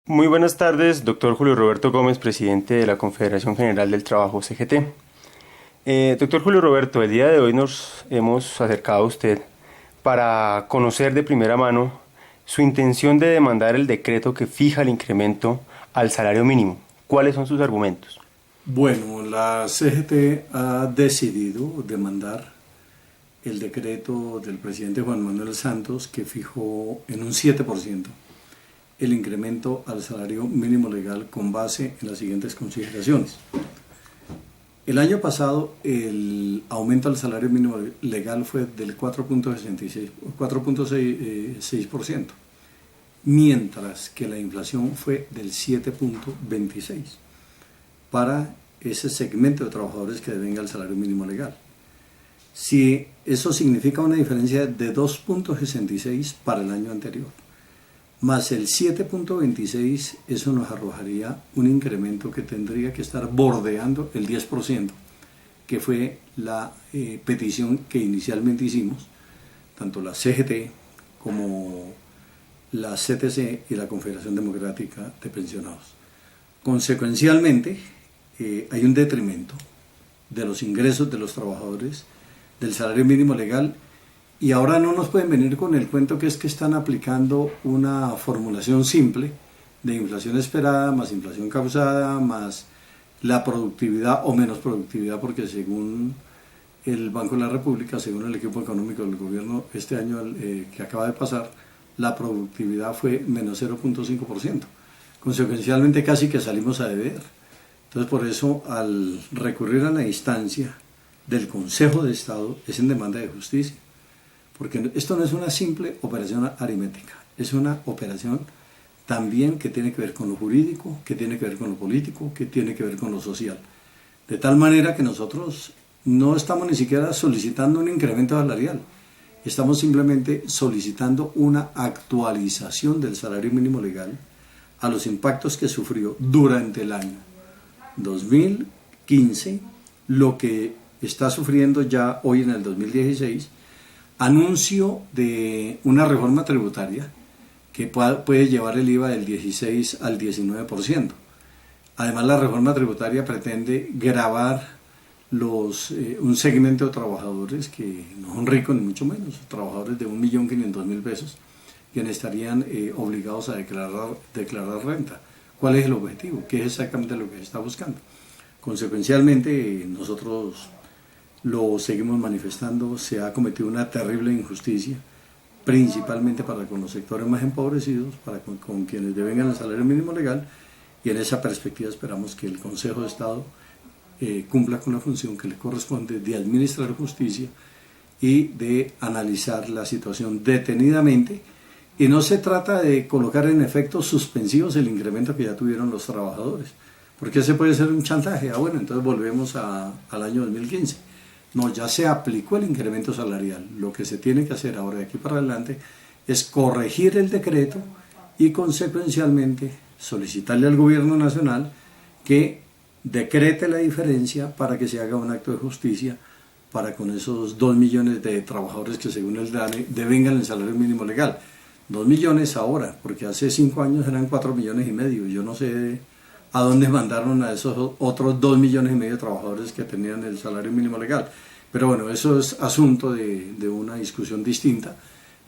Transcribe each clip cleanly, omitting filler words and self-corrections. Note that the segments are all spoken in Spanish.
Muy buenas tardes, doctor Julio Roberto Gómez, presidente de la Confederación General del Trabajo CGT. Doctor Julio Roberto, el día de hoy nos hemos acercado a usted para conocer de primera mano su intención de demandar el decreto que fija el incremento al salario mínimo. ¿Cuáles son sus argumentos? Bueno, la CGT ha decidido demandar el decreto del presidente Juan Manuel Santos que fijó en un 7% el incremento al salario mínimo legal con base en las siguientes consideraciones. El año pasado el aumento al salario mínimo legal fue del 4.6%, mientras que la inflación fue del 7.26% para ese segmento de trabajadores que devenga el salario mínimo legal. Si eso significa una diferencia de 2.66 para el año anterior, más el 7.26, eso nos arrojaría un incremento que tendría que estar bordeando el 10%, que fue la petición que inicialmente hicimos, tanto la CGT como la CTC y la Confederación Democrática de Pensionados. Consecuencialmente, hay un detrimento de los ingresos de los trabajadores, del salario mínimo legal, y ahora no nos pueden venir con el cuento que es que están aplicando una formulación simple de inflación esperada más inflación causada más la productividad o menos productividad, porque según el Banco de la República, según el equipo económico del gobierno, este año que acaba de pasar, la productividad fue menos 0.5%. Consecuencialmente casi que salimos a deber. Entonces por eso al recurrir a la instancia del Consejo de Estado es en demanda de justicia, porque esto no es una simple operación aritmética, es una operación también que tiene que ver con lo jurídico, que tiene que ver con lo político, que tiene que ver con lo social. De tal manera que nosotros no estamos ni siquiera solicitando un incremento salarial, estamos simplemente solicitando una actualización del salario mínimo legal a los impactos que sufrió durante el año 2015, lo que está sufriendo ya hoy en el 2016, anuncio de una reforma tributaria que puede llevar el IVA del 16 al 19%. Además, la reforma tributaria pretende gravar un segmento de trabajadores que no son ricos ni mucho menos, trabajadores de 1.500.000 pesos, quienes estarían obligados a declarar renta. ¿Cuál es el objetivo? ¿Qué es exactamente lo que se está buscando? Consecuencialmente, nosotros lo seguimos manifestando. Se ha cometido una terrible injusticia, principalmente con los sectores más empobrecidos, con quienes devengan el salario mínimo legal, y en esa perspectiva esperamos que el Consejo de Estado cumpla con la función que le corresponde de administrar justicia y de analizar la situación detenidamente. Y no se trata de colocar en efectos suspensivos el incremento que ya tuvieron los trabajadores, porque ese puede ser un chantaje. Bueno, entonces volvemos al año 2015. No, ya se aplicó el incremento salarial. Lo que se tiene que hacer ahora de aquí para adelante es corregir el decreto y consecuencialmente solicitarle al gobierno nacional que decrete la diferencia para que se haga un acto de justicia para con esos 2 millones de trabajadores que según el DANE devengan el salario mínimo legal. 2 millones ahora, porque hace 5 años eran 4,5 millones. Yo no sé a dónde mandaron a esos otros 2,5 millones de trabajadores que tenían el salario mínimo legal. Pero bueno, eso es asunto de una discusión distinta,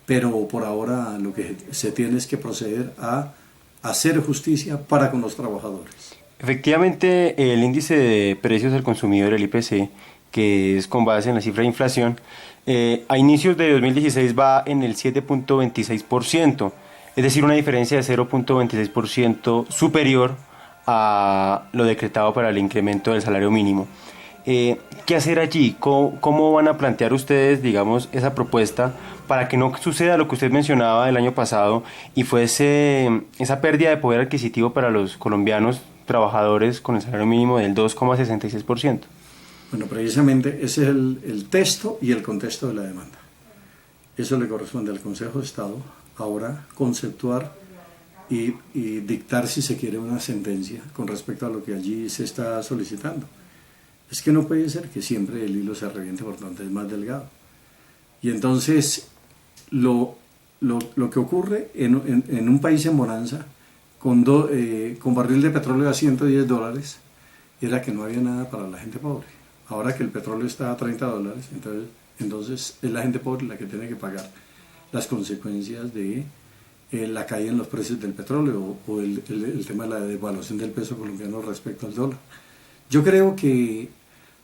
pero por ahora lo que se tiene es que proceder a hacer justicia para con los trabajadores. Efectivamente, el índice de precios al consumidor, el IPC, que es con base en la cifra de inflación, a inicios de 2016 va en el 7.26%, es decir, una diferencia de 0.26% superior a lo decretado para el incremento del salario mínimo. ¿Qué hacer allí? ¿Cómo van a plantear ustedes, digamos, esa propuesta para que no suceda lo que usted mencionaba el año pasado y fuese esa pérdida de poder adquisitivo para los colombianos trabajadores con el salario mínimo del 2,66%? Bueno, precisamente ese es el texto y el contexto de la demanda. Eso le corresponde al Consejo de Estado ahora conceptuar y dictar, si se quiere, una sentencia con respecto a lo que allí se está solicitando. Es que no puede ser que siempre el hilo se reviente por donde es más delgado. Y entonces lo que ocurre en un país en bonanza con barril de petróleo a $110, era que no había nada para la gente pobre. Ahora que el petróleo está a $30, entonces es la gente pobre la que tiene que pagar las consecuencias de la caída en los precios del petróleo o el tema de la devaluación del peso colombiano respecto al dólar. Yo creo que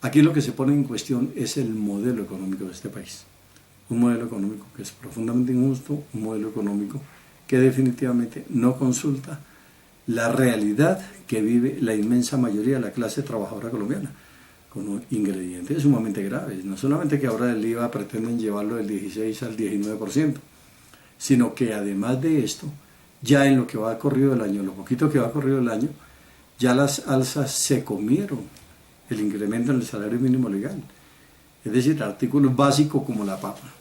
aquí lo que se pone en cuestión es el modelo económico de este país. Un modelo económico que es profundamente injusto, un modelo económico que definitivamente no consulta la realidad que vive la inmensa mayoría de la clase trabajadora colombiana, con ingredientes sumamente graves. No solamente que ahora el IVA pretenden llevarlo del 16 al 19%, sino que además de esto, ya en lo que va corrido el año, lo poquito que va corrido el año, ya las alzas se comieron el incremento en el salario mínimo legal. Es decir, artículos básicos como la papa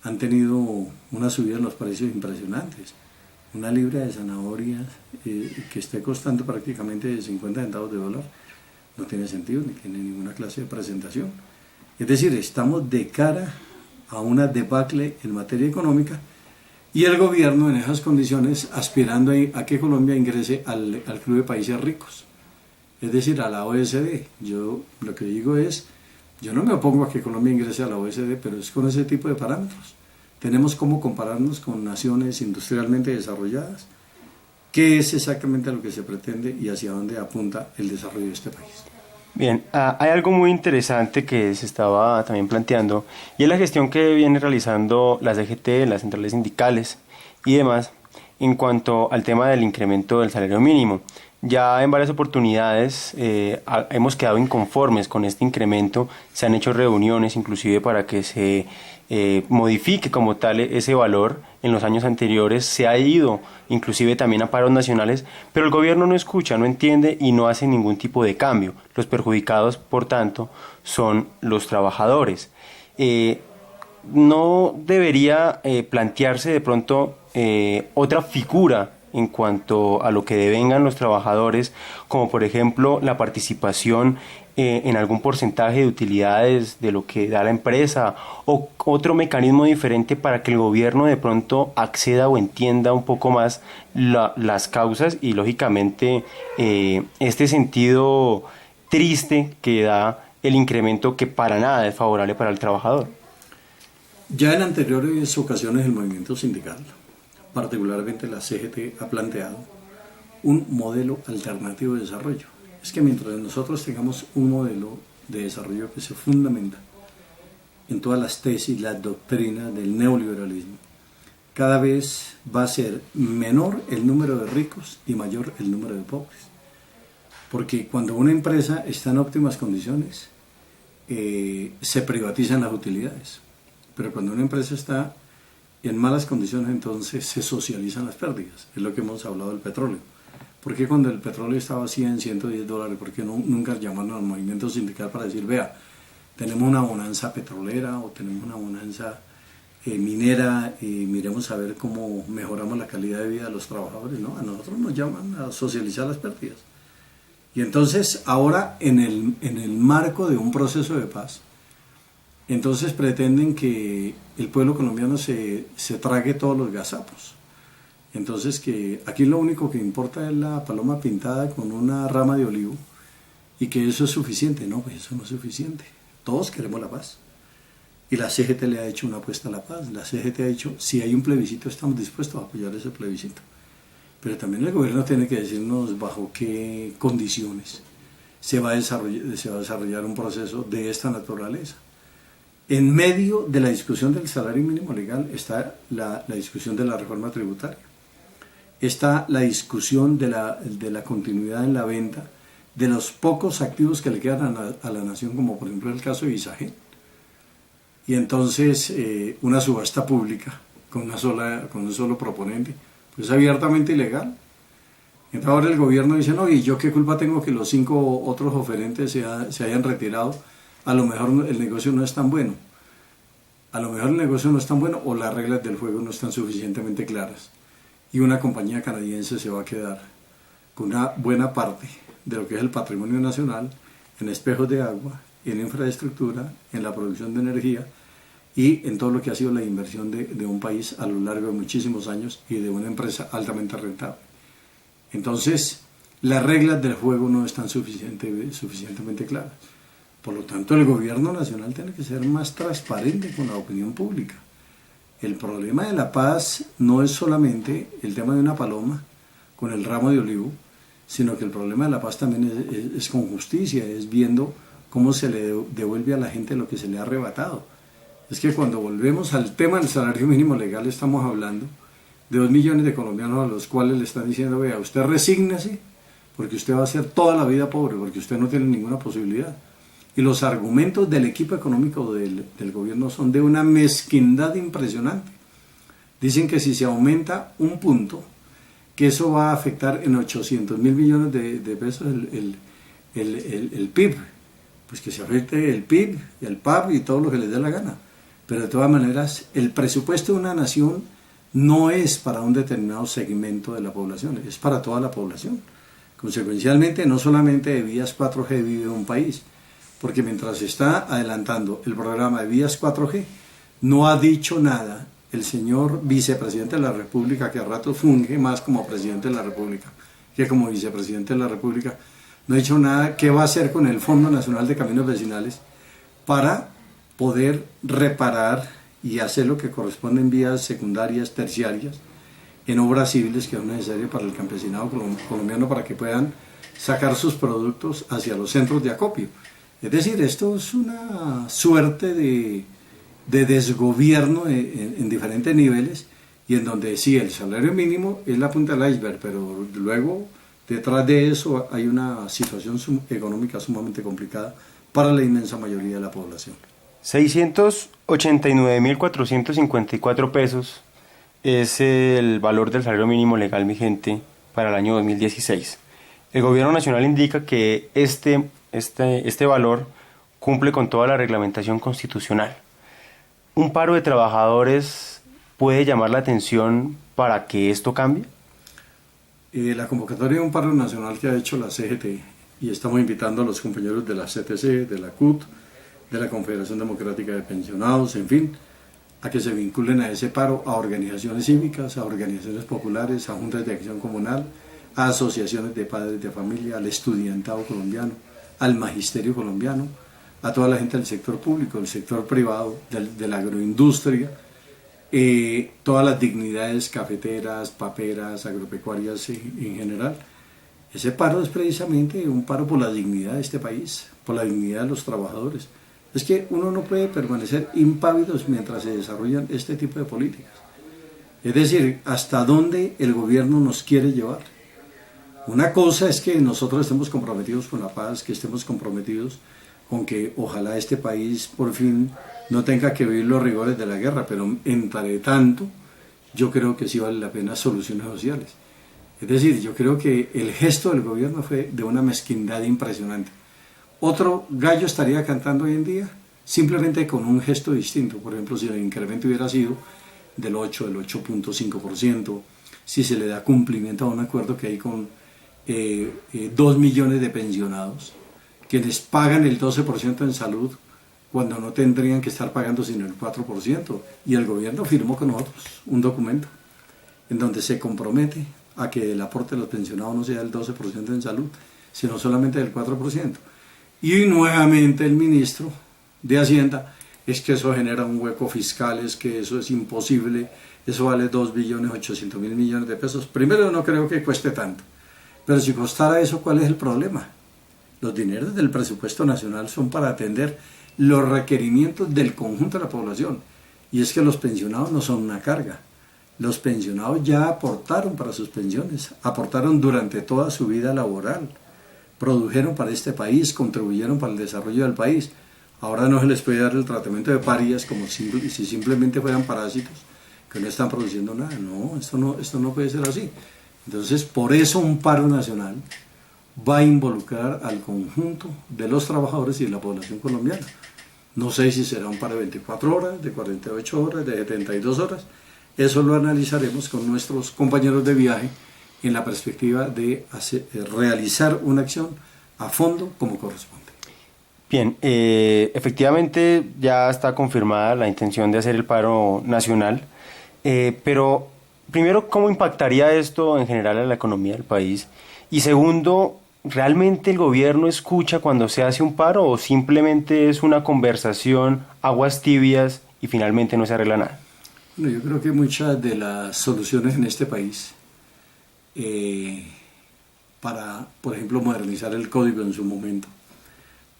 han tenido una subida en los precios impresionantes. Una libra de zanahorias que esté costando prácticamente 50 centavos de dólar no tiene sentido, ni tiene ninguna clase de presentación. Es decir, estamos de cara a una debacle en materia económica y el gobierno en esas condiciones aspirando a que Colombia ingrese al Club de Países Ricos, es decir, a la OECD. Yo lo que digo es, yo no me opongo a que Colombia ingrese a la OECD, pero es con ese tipo de parámetros. Tenemos cómo compararnos con naciones industrialmente desarrolladas, qué es exactamente lo que se pretende y hacia dónde apunta el desarrollo de este país. Bien, hay algo muy interesante que se estaba también planteando y es la gestión que viene realizando la CGT, las centrales sindicales y demás en cuanto al tema del incremento del salario mínimo. Ya en varias oportunidades hemos quedado inconformes con este incremento, se han hecho reuniones inclusive para que se modifique como tal ese valor. En los años anteriores se ha ido inclusive también a paros nacionales, pero el gobierno no escucha, no entiende y no hace ningún tipo de cambio. Los perjudicados, por tanto, son los trabajadores. No debería plantearse de pronto otra figura en cuanto a lo que devengan los trabajadores, como por ejemplo la participación en algún porcentaje de utilidades de lo que da la empresa o otro mecanismo diferente para que el gobierno de pronto acceda o entienda un poco más las causas y lógicamente este sentido triste que da el incremento que para nada es favorable para el trabajador. Ya en anteriores ocasiones el movimiento sindical, particularmente la CGT, ha planteado un modelo alternativo de desarrollo. Es que mientras nosotros tengamos un modelo de desarrollo que se fundamenta en todas las tesis, las doctrinas del neoliberalismo, cada vez va a ser menor el número de ricos y mayor el número de pobres. Porque cuando una empresa está en óptimas condiciones, se privatizan las utilidades. Pero cuando una empresa está en malas condiciones, entonces se socializan las pérdidas. Es lo que hemos hablado del petróleo. ¿Por qué cuando el petróleo estaba a 100, $110, por qué nunca llamaron al movimiento sindical para decir, vea, tenemos una bonanza petrolera o tenemos una bonanza minera y miremos a ver cómo mejoramos la calidad de vida de los trabajadores? No, a nosotros nos llaman a socializar las pérdidas. Y entonces ahora en el marco de un proceso de paz, entonces pretenden que el pueblo colombiano se trague todos los gazapos. Entonces que aquí lo único que importa es la paloma pintada con una rama de olivo y que eso es suficiente. No, pues eso no es suficiente. Todos queremos la paz. Y la CGT le ha hecho una apuesta a la paz. La CGT ha dicho, si hay un plebiscito estamos dispuestos a apoyar ese plebiscito. Pero también el gobierno tiene que decirnos bajo qué condiciones se va a desarrollar un proceso de esta naturaleza. En medio de la discusión del salario mínimo legal está la discusión de la reforma tributaria. Está la discusión de la continuidad en la venta de los pocos activos que le quedan a la nación, como por ejemplo el caso de Isagen. Y entonces una subasta pública con un solo proponente, pues abiertamente ilegal. Entonces ahora el gobierno dice, no, ¿y yo qué culpa tengo que los 5 otros oferentes se hayan retirado? A lo mejor el negocio no es tan bueno. A lo mejor el negocio no es tan bueno o las reglas del juego no están suficientemente claras. Y una compañía canadiense se va a quedar con una buena parte de lo que es el patrimonio nacional en espejos de agua, en infraestructura, en la producción de energía y en todo lo que ha sido la inversión de un país a lo largo de muchísimos años y de una empresa altamente rentable. Entonces, las reglas del juego no están suficientemente claras. Por lo tanto, el gobierno nacional tiene que ser más transparente con la opinión pública. El problema de la paz no es solamente el tema de una paloma con el ramo de olivo, sino que el problema de la paz también es con justicia, es viendo cómo se le devuelve a la gente lo que se le ha arrebatado. Es que cuando volvemos al tema del salario mínimo legal estamos hablando de 2 millones de colombianos a los cuales le están diciendo, vea, usted resígnese porque usted va a ser toda la vida pobre, porque usted no tiene ninguna posibilidad. Y los argumentos del equipo económico del gobierno son de una mezquindad impresionante. Dicen que si se aumenta un punto, que eso va a afectar en 800.000 millones de pesos el PIB. Pues que se afecte el PIB, el PAB y todo lo que les dé la gana. Pero de todas maneras, el presupuesto de una nación no es para un determinado segmento de la población, es para toda la población. Consecuencialmente, no solamente de vías 4G vive un país, porque mientras se está adelantando el programa de vías 4G, no ha dicho nada el señor vicepresidente de la República, que a ratos funge más como presidente de la República que como vicepresidente de la República, no ha dicho nada qué va a hacer con el Fondo Nacional de Caminos Vecinales para poder reparar y hacer lo que corresponde en vías secundarias, terciarias, en obras civiles que son necesarias para el campesinado colombiano para que puedan sacar sus productos hacia los centros de acopio. Es decir, esto es una suerte de desgobierno en diferentes niveles y en donde sí, el salario mínimo es la punta del iceberg, pero luego detrás de eso hay una situación económica sumamente complicada para la inmensa mayoría de la población. 689.454 pesos es el valor del salario mínimo legal vigente para el año 2016. El gobierno nacional indica que este valor cumple con toda la reglamentación constitucional. ¿Un paro de trabajadores puede llamar la atención para que esto cambie? La convocatoria de un paro nacional que ha hecho la CGT, y estamos invitando a los compañeros de la CTC, de la CUT, de la Confederación Democrática de Pensionados, en fin, a que se vinculen a ese paro a organizaciones cívicas, a organizaciones populares, a juntas de acción comunal, a asociaciones de padres de familia, al estudiantado colombiano, al magisterio colombiano, a toda la gente del sector público, del sector privado, de la agroindustria, todas las dignidades cafeteras, paperas, agropecuarias en general. Ese paro es precisamente un paro por la dignidad de este país, por la dignidad de los trabajadores. Es que uno no puede permanecer impávidos mientras se desarrollan este tipo de políticas. Es decir, ¿hasta dónde el gobierno nos quiere llevar? Una cosa es que nosotros estemos comprometidos con la paz, que estemos comprometidos con que ojalá este país por fin no tenga que vivir los rigores de la guerra, pero entre tanto yo creo que sí vale la pena soluciones sociales. Es decir, yo creo que el gesto del gobierno fue de una mezquindad impresionante. Otro gallo estaría cantando hoy en día simplemente con un gesto distinto. Por ejemplo, si el incremento hubiera sido del 8.5%, si se le da cumplimiento a un acuerdo que hay con 2 millones de pensionados, quienes pagan el 12% en salud cuando no tendrían que estar pagando sino el 4%. Y el gobierno firmó con nosotros un documento en donde se compromete a que el aporte de los pensionados no sea del 12% en salud, sino solamente del 4%. Y nuevamente el ministro de Hacienda, es que eso genera un hueco fiscal, es que eso es imposible, eso vale 2.800.000 millones de pesos. Primero, no creo que cueste tanto, pero si costara eso, ¿cuál es el problema? Los dineros del presupuesto nacional son para atender los requerimientos del conjunto de la población, y es que los pensionados no son una carga. Los pensionados ya aportaron para sus pensiones, aportaron durante toda su vida laboral, produjeron para este país, contribuyeron para el desarrollo del país. Ahora no se les puede dar el tratamiento de parias como si simplemente fueran parásitos que no están produciendo nada. No, esto no puede ser así. Entonces, por eso un paro nacional va a involucrar al conjunto de los trabajadores y de la población colombiana. No sé si será un paro de 24 horas, de 48 horas, de 72 horas. Eso lo analizaremos con nuestros compañeros de viaje en la perspectiva de realizar una acción a fondo como corresponde. Bien, efectivamente ya está confirmada la intención de hacer el paro nacional, pero primero, ¿cómo impactaría esto en general a la economía del país? Y segundo, ¿realmente el gobierno escucha cuando se hace un paro o simplemente es una conversación, aguas tibias y finalmente no se arregla nada? Bueno, yo creo que muchas de las soluciones en este país eh, para, por ejemplo, modernizar el código en su momento,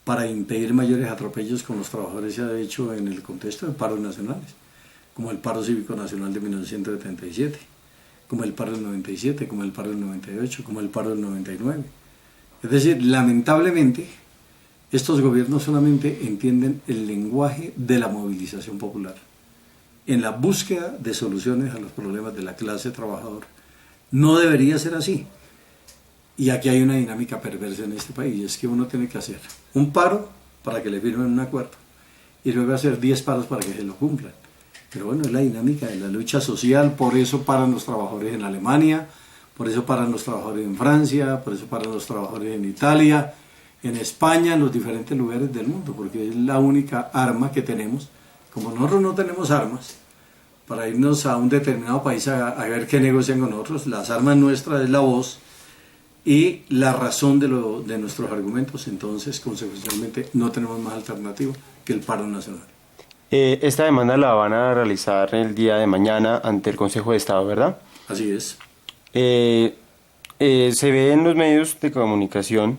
para impedir mayores atropellos con los trabajadores se ha hecho en el contexto de paros nacionales, como el paro cívico nacional de 1977, como el paro del 97, como el paro del 98, como el paro del 99. Es decir, lamentablemente, estos gobiernos solamente entienden el lenguaje de la movilización popular en la búsqueda de soluciones a los problemas de la clase trabajadora. No debería ser así. Y aquí hay una dinámica perversa en este país, es que uno tiene que hacer un paro para que le firmen un acuerdo y luego hacer 10 paros para que se lo cumplan. Pero bueno, es la dinámica de la lucha social, por eso paran los trabajadores en Alemania, por eso paran los trabajadores en Francia, por eso paran los trabajadores en Italia, en España, en los diferentes lugares del mundo, porque es la única arma que tenemos. Como nosotros no tenemos armas para irnos a un determinado país a ver qué negocian con nosotros, las armas nuestras es la voz y la razón de nuestros argumentos, entonces consecuencialmente no tenemos más alternativa que el paro nacional. Esta demanda la van a realizar el día de mañana ante el Consejo de Estado, ¿verdad? Así es. Eh, Se ve en los medios de comunicación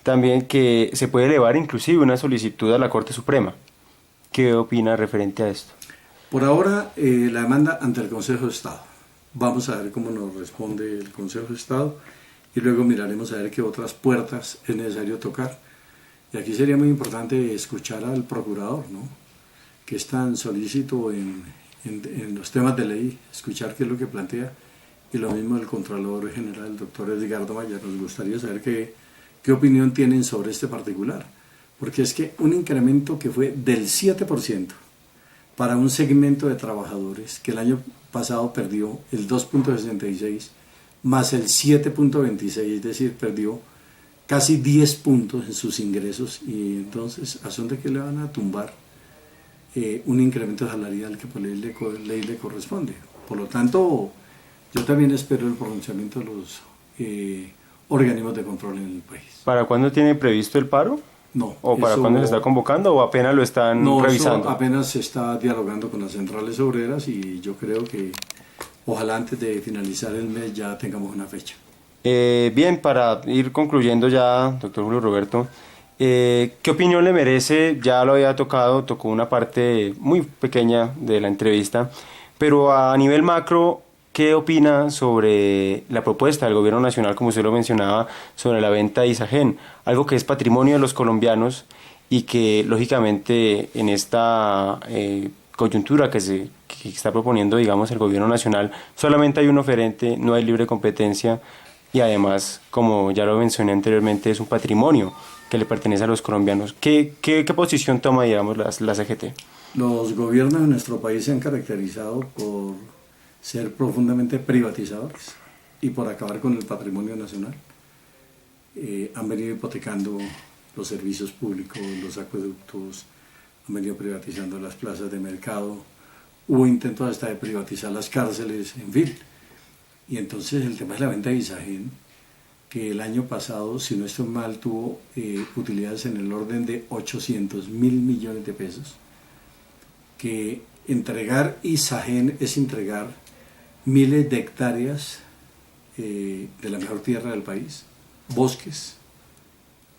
también que se puede elevar inclusive una solicitud a la Corte Suprema. ¿Qué opina referente a esto? Por ahora, la demanda ante el Consejo de Estado. Vamos a ver cómo nos responde el Consejo de Estado y luego miraremos a ver qué otras puertas es necesario tocar. Y aquí sería muy importante escuchar al procurador, ¿no?, que es tan solícito en los temas de ley, escuchar qué es lo que plantea, y lo mismo el Contralor General, el doctor Edgardo Maya. Nos gustaría saber qué opinión tienen sobre este particular, porque es que un incremento que fue del 7% para un segmento de trabajadores que el año pasado perdió el 2.66 más el 7.26, es decir, perdió casi 10 puntos en sus ingresos, y entonces, ¿a dónde que le van a tumbar un incremento salarial que por ley le corresponde? Por lo tanto, yo también espero el pronunciamiento de los organismos de control en el país. ¿Para cuándo tiene previsto el paro? No. ¿O para cuándo se está convocando o apenas lo están revisando? No, apenas se está dialogando con las centrales obreras y yo creo que ojalá antes de finalizar el mes ya tengamos una fecha. Bien, para ir concluyendo ya, doctor Julio Roberto, ¿qué opinión le merece? Ya lo había tocó una parte muy pequeña de la entrevista, pero a nivel macro, ¿qué opina sobre la propuesta del gobierno nacional, como usted lo mencionaba, sobre la venta de Isagen? Algo que es patrimonio de los colombianos y que, lógicamente, en esta coyuntura que está proponiendo, digamos, el gobierno nacional, solamente hay un oferente, no hay libre competencia y además, como ya lo mencioné anteriormente, es un patrimonio que le pertenece a los colombianos. ¿Qué posición toma, digamos, la CGT? Los gobiernos de nuestro país se han caracterizado por ser profundamente privatizadores y por acabar con el patrimonio nacional. Han venido hipotecando los servicios públicos, los acueductos, han venido privatizando las plazas de mercado, hubo intentos hasta de privatizar las cárceles, en fin. Y entonces el tema de la venta de Isagen, que el año pasado, si no estoy mal, tuvo utilidades en el orden de 800.000 millones de pesos, que entregar Isagen es entregar miles de hectáreas de la mejor tierra del país, bosques,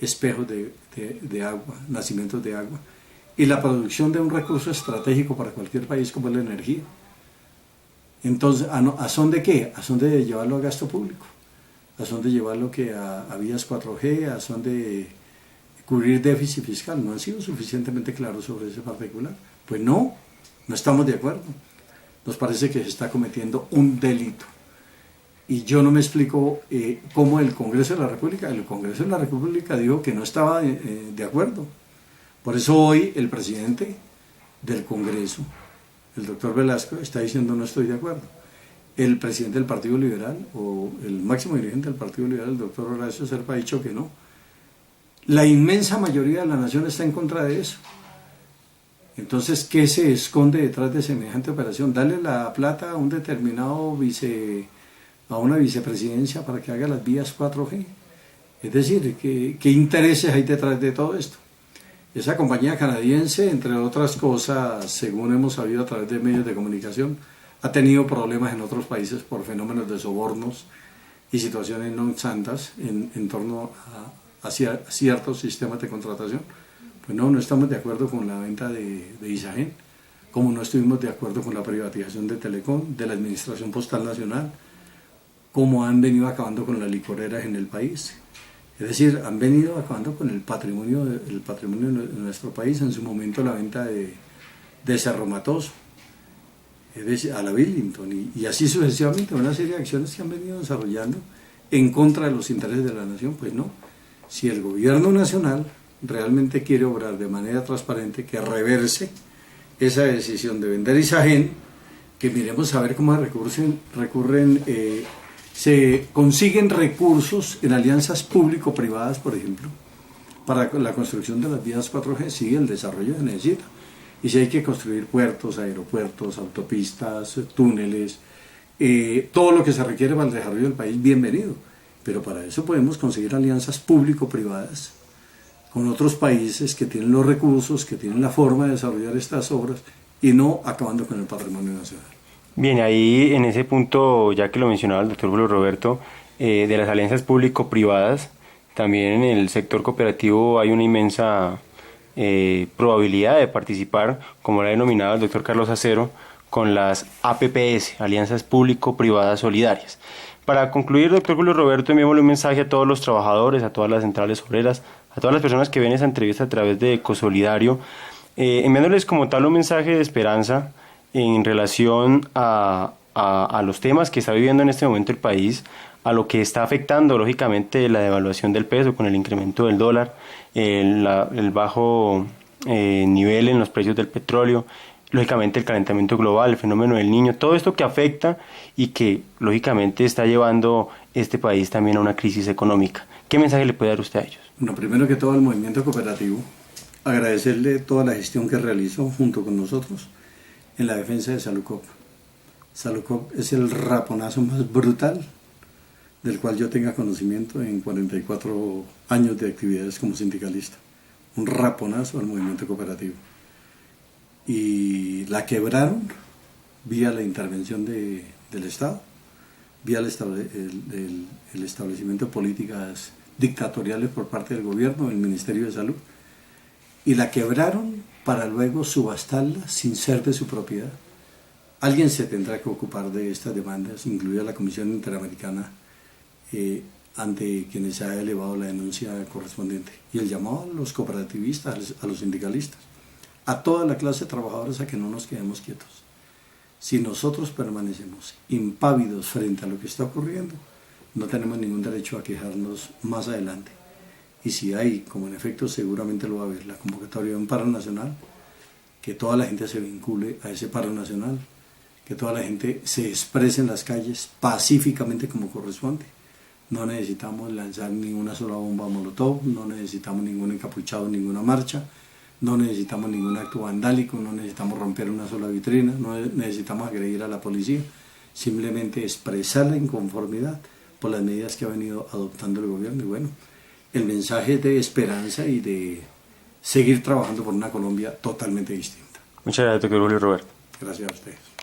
espejos de agua, nacimientos de agua, y la producción de un recurso estratégico para cualquier país como es la energía. Entonces, ¿a son de qué? A son de llevarlo a gasto público, a son de llevarlo a vías 4G, a son de cubrir déficit fiscal. No han sido suficientemente claros sobre ese particular. Pues no estamos de acuerdo. Nos parece que se está cometiendo un delito. Y yo no me explico cómo el Congreso de la República dijo que no estaba de acuerdo. Por eso hoy el presidente del Congreso, el doctor Velasco, está diciendo no estoy de acuerdo. El presidente del Partido Liberal, o el máximo dirigente del Partido Liberal, el doctor Horacio Serpa, ha dicho que no. La inmensa mayoría de la nación está en contra de eso. Entonces, ¿qué se esconde detrás de semejante operación? Darle la plata a un determinado a una vicepresidencia para que haga las vías 4G. Es decir, ¿qué intereses hay detrás de todo esto? Esa compañía canadiense, entre otras cosas, según hemos sabido a través de medios de comunicación, ha tenido problemas en otros países por fenómenos de sobornos y situaciones no santas en torno a ciertos sistemas de contratación. Pues no estamos de acuerdo con la venta de Isagen, como no estuvimos de acuerdo con la privatización de Telecom, de la Administración Postal Nacional, como han venido acabando con las licoreras en el país. Es decir, han venido acabando con el patrimonio de nuestro país, en su momento la venta de Cerro Matoso, es decir, a la Billington, y así sucesivamente, una serie de acciones que han venido desarrollando en contra de los intereses de la nación. Pues no, si el gobierno nacional realmente quiere obrar de manera transparente, que reverse esa decisión de vender Isagen, que miremos a ver cómo se consiguen recursos en alianzas público-privadas, por ejemplo, para la construcción de las vías 4G. Sí, el desarrollo se necesita. Y si hay que construir puertos, aeropuertos, autopistas, túneles, todo lo que se requiere para el desarrollo del país, bienvenido. Pero para eso podemos conseguir alianzas público-privadas con otros países que tienen los recursos, que tienen la forma de desarrollar estas obras, y no acabando con el patrimonio nacional. Bien, ahí en ese punto, ya que lo mencionaba el doctor Julio Roberto, de las alianzas público-privadas, también en el sector cooperativo hay una inmensa probabilidad de participar, como lo ha denominado el doctor Carlos Acero, con las APPS, Alianzas Público-Privadas Solidarias. Para concluir, doctor Julio Roberto, enviémosle un mensaje a todos los trabajadores, a todas las centrales obreras, a todas las personas que ven esa entrevista a través de Ecosolidario, enviándoles como tal un mensaje de esperanza en relación a los temas que está viviendo en este momento el país, a lo que está afectando lógicamente la devaluación del peso con el incremento del dólar, el bajo nivel en los precios del petróleo, lógicamente el calentamiento global, el fenómeno del Niño, todo esto que afecta y que lógicamente está llevando este país también a una crisis económica. ¿Qué mensaje le puede dar usted a ellos? Bueno, primero que todo al movimiento cooperativo, agradecerle toda la gestión que realizó junto con nosotros en la defensa de Salucop. Salucop es el raponazo más brutal del cual yo tenga conocimiento en 44 años de actividades como sindicalista. Un raponazo al movimiento cooperativo. Y la quebraron vía la intervención del Estado, vía el establecimiento de políticas dictatoriales por parte del gobierno, del Ministerio de Salud, y la quebraron para luego subastarla sin ser de su propiedad. Alguien se tendrá que ocupar de estas demandas, incluida la Comisión Interamericana, ante quienes se ha elevado la denuncia correspondiente. Y el llamado a los cooperativistas, a los sindicalistas, a toda la clase de trabajadores, a que no nos quedemos quietos. Si nosotros permanecemos impávidos frente a lo que está ocurriendo, no tenemos ningún derecho a quejarnos más adelante. Y si hay, como en efecto seguramente lo va a haber, la convocatoria de un paro nacional, que toda la gente se vincule a ese paro nacional, que toda la gente se exprese en las calles pacíficamente como corresponde. No necesitamos lanzar ni una sola bomba molotov, no necesitamos ningún encapuchado, ninguna marcha, no necesitamos ningún acto vandálico, no necesitamos romper una sola vitrina, no necesitamos agredir a la policía, simplemente expresar la inconformidad por las medidas que ha venido adoptando el gobierno. Y bueno, el mensaje es de esperanza y de seguir trabajando por una Colombia totalmente distinta. Muchas gracias, doctor Julio Roberto. Gracias a ustedes.